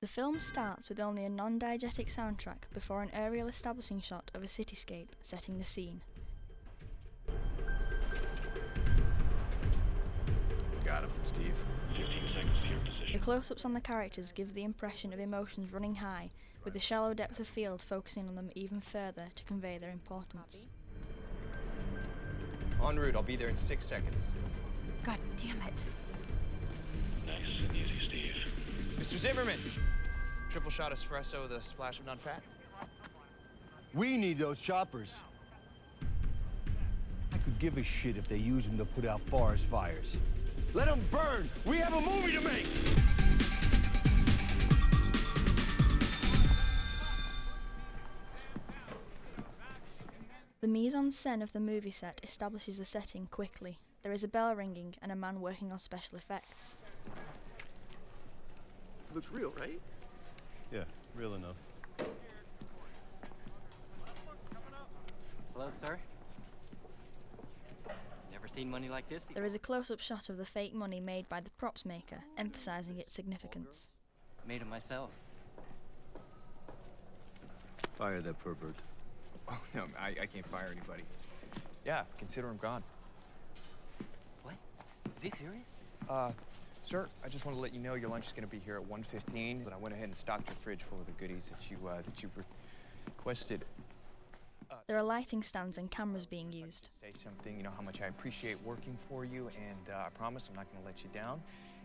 The film starts with only a non-diegetic soundtrack before an aerial establishing shot of a cityscape setting the scene. Got him, Steve. 15 seconds to your position. The close-ups on the characters give the impression of emotions running high, with the shallow depth of field focusing on them even further to convey their importance. En route, I'll be there in 6 seconds. God damn it. Nice and easy, Steve. Mr. Zimmerman! Triple shot espresso with a splash of non-fat. We need those choppers. I could give a shit if they use them to put out forest fires. Let them burn! We have a movie to make! The mise-en-scène of the movie set establishes the setting quickly. There is a bell ringing and a man working on special effects. Looks real, right? Yeah, real enough. Hello, sir. Never seen money like this before. There is a close-up shot of the fake money made by the props maker, emphasising its significance. Made it myself. Fire that pervert. Oh, no, I can't fire anybody. Yeah, consider him gone. What? Is he serious? Sir, I just want to let you know your lunch is going to be here at 1:15, and I went ahead and stocked your fridge full of the goodies that you requested. There are lighting stands and cameras being used. Say something, you know, how much I appreciate working for you, and I promise I'm not going to let you down.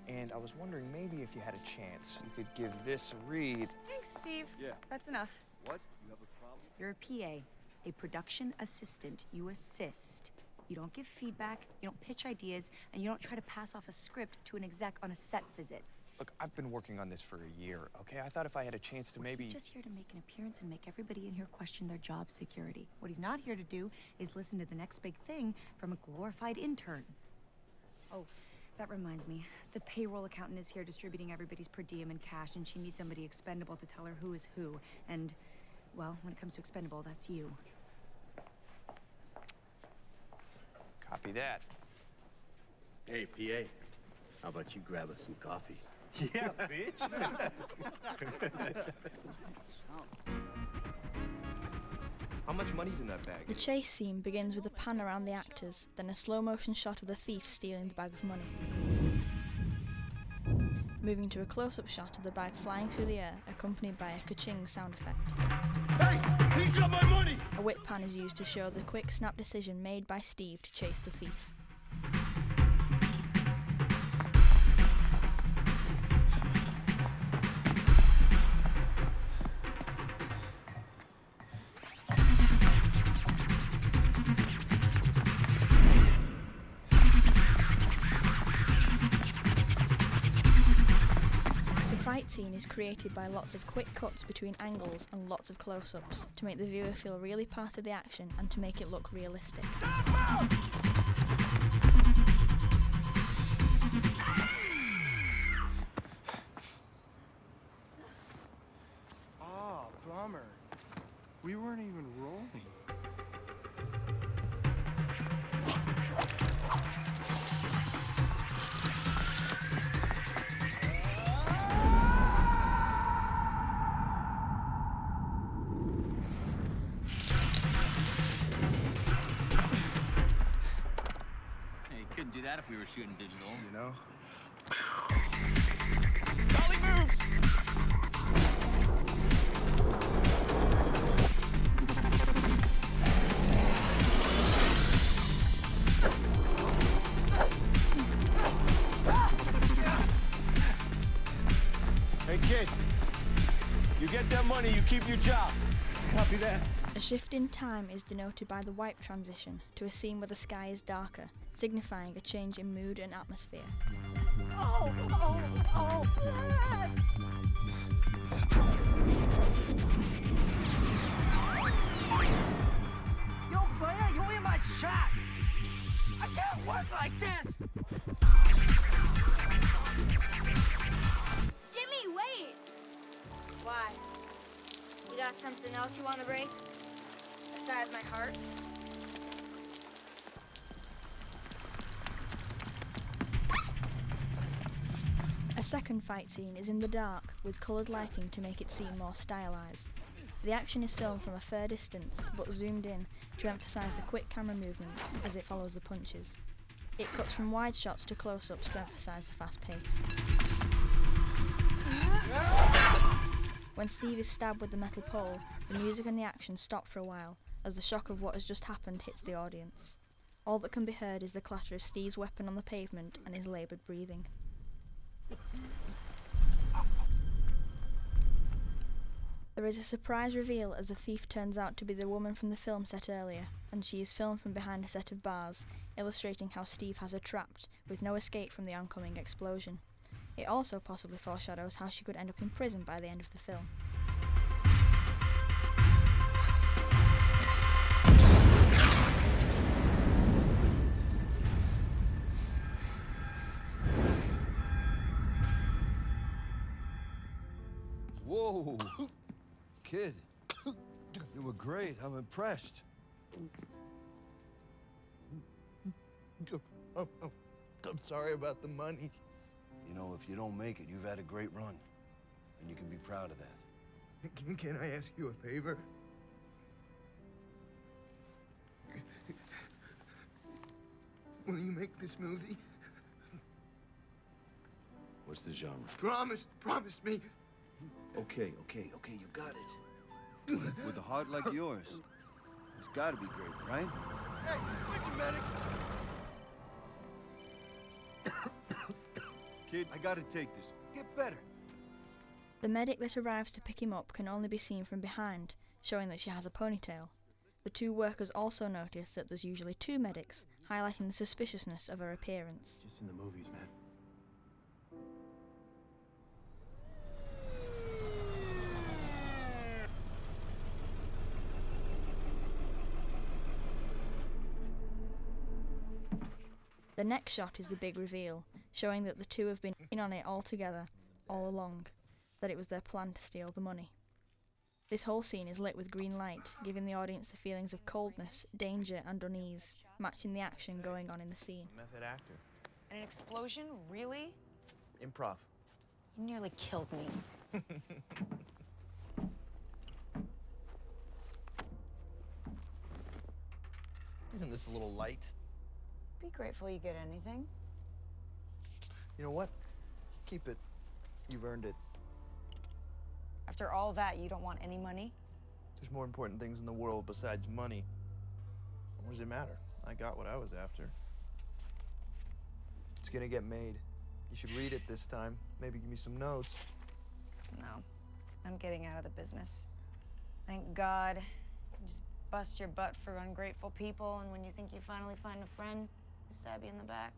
And I was wondering maybe if you had a chance, you could give this a read. Thanks, Steve. Yeah. That's enough. What? You have a problem? You're a PA, a production assistant. You assist. You don't give feedback, you don't pitch ideas, and you don't try to pass off a script to an exec on a set visit. Look, I've been working on this for a year, okay? I thought if I had a chance to maybe... He's just here to make an appearance and make everybody in here question their job security. What he's not here to do is listen to the next big thing from a glorified intern. Oh, that reminds me. The payroll accountant is here distributing everybody's per diem in cash, and she needs somebody expendable to tell her who is who. And, well, when it comes to expendable, that's you. Copy that. Hey, PA, how about you grab us some coffees? Yeah, bitch. How much money's in that bag? The chase scene begins with a pan around the actors, then a slow-motion shot of the thief stealing the bag of money. Moving to a close-up shot of the bag flying through the air, accompanied by a ka-ching sound effect. Hey, he's got my money! A whip pan is used to show the quick snap decision made by Steve to chase the thief. The fight scene is created by lots of quick cuts between angles and lots of close-ups to make the viewer feel really part of the action and to make it look realistic. Oh, bummer. We weren't even rolling. Couldn't do that if we were shooting digital. You know? Dolly moves! Hey, kid. You get that money, you keep your job. Copy that. A shift in time is denoted by the wipe transition to a scene where the sky is darker, signifying a change in mood and atmosphere. Oh, snap! Yo, player, you in my shot! I can't work like this! Jimmy, wait! Why? You got something else you want to break? Besides my heart? A second fight scene is in the dark, with coloured lighting to make it seem more stylised. The action is filmed from a fair distance, but zoomed in to emphasise the quick camera movements as it follows the punches. It cuts from wide shots to close-ups to emphasise the fast pace. When Steve is stabbed with the metal pole, the music and the action stop for a while, as the shock of what has just happened hits the audience. All that can be heard is the clatter of Steve's weapon on the pavement and his laboured breathing. There is a surprise reveal as the thief turns out to be the woman from the film set earlier, and she is filmed from behind a set of bars, illustrating how Steve has her trapped, with no escape from the oncoming explosion. It also possibly foreshadows how she could end up in prison by the end of the film. Whoa! Kid, you were great. I'm impressed. I'm sorry about the money. You know, if you don't make it, you've had a great run. And you can be proud of that. Can I ask you a favor? Will you make this movie? What's the genre? Promise me. Okay, you got it. With a heart like yours, it's gotta be great, right? Hey, listen, medic. Kid, I gotta take this. Get better. The medic that arrives to pick him up can only be seen from behind, showing that she has a ponytail. The two workers also notice that there's usually two medics, highlighting the suspiciousness of her appearance. Just in the movies, man. The next shot is the big reveal, showing that the two have been in on it all together, all along, that it was their plan to steal the money. This whole scene is lit with green light, giving the audience the feelings of coldness, danger and unease, matching the action going on in the scene. Method actor. An explosion? Really? Improv. You nearly killed me. Isn't this a little light? Be grateful you get anything. You know what? Keep it. You've earned it. After all that, you don't want any money? There's more important things in the world besides money. What does it matter? I got what I was after. It's gonna get made. You should read it this time. Maybe give me some notes. No. I'm getting out of the business. Thank God. You just bust your butt for ungrateful people, and when you think you finally find a friend, they stab you in the back.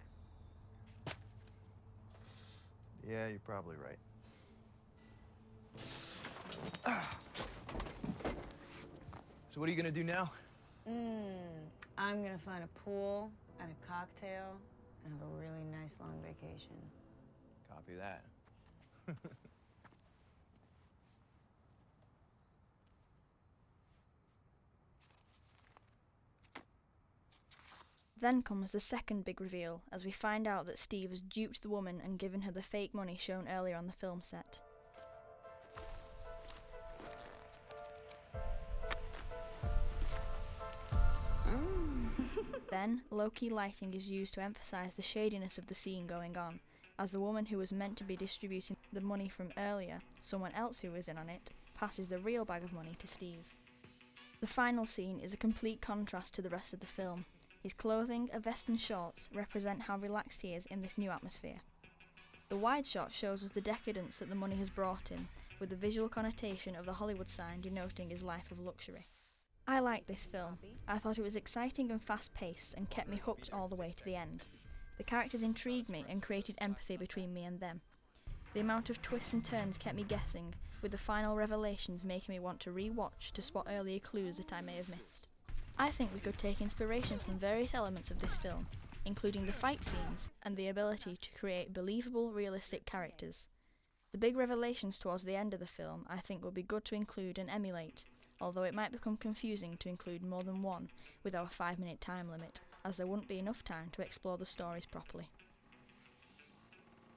Yeah, you're probably right. So what are you gonna do now? I'm gonna find a pool and a cocktail and have a really nice long vacation. Copy that. Then comes the second big reveal, as we find out that Steve has duped the woman and given her the fake money shown earlier on the film set. Then, low-key lighting is used to emphasise the shadiness of the scene going on, as the woman who was meant to be distributing the money from earlier, someone else who is in on it, passes the real bag of money to Steve. The final scene is a complete contrast to the rest of the film. His clothing, a vest and shorts, represent how relaxed he is in this new atmosphere. The wide shot shows us the decadence that the money has brought him, with the visual connotation of the Hollywood sign denoting his life of luxury. I liked this film. I thought it was exciting and fast-paced and kept me hooked all the way to the end. The characters intrigued me and created empathy between me and them. The amount of twists and turns kept me guessing, with the final revelations making me want to re-watch to spot earlier clues that I may have missed. I think we could take inspiration from various elements of this film, including the fight scenes and the ability to create believable, realistic characters. The big revelations towards the end of the film I think would be good to include and emulate, although it might become confusing to include more than one with our 5-minute time limit, as there wouldn't be enough time to explore the stories properly.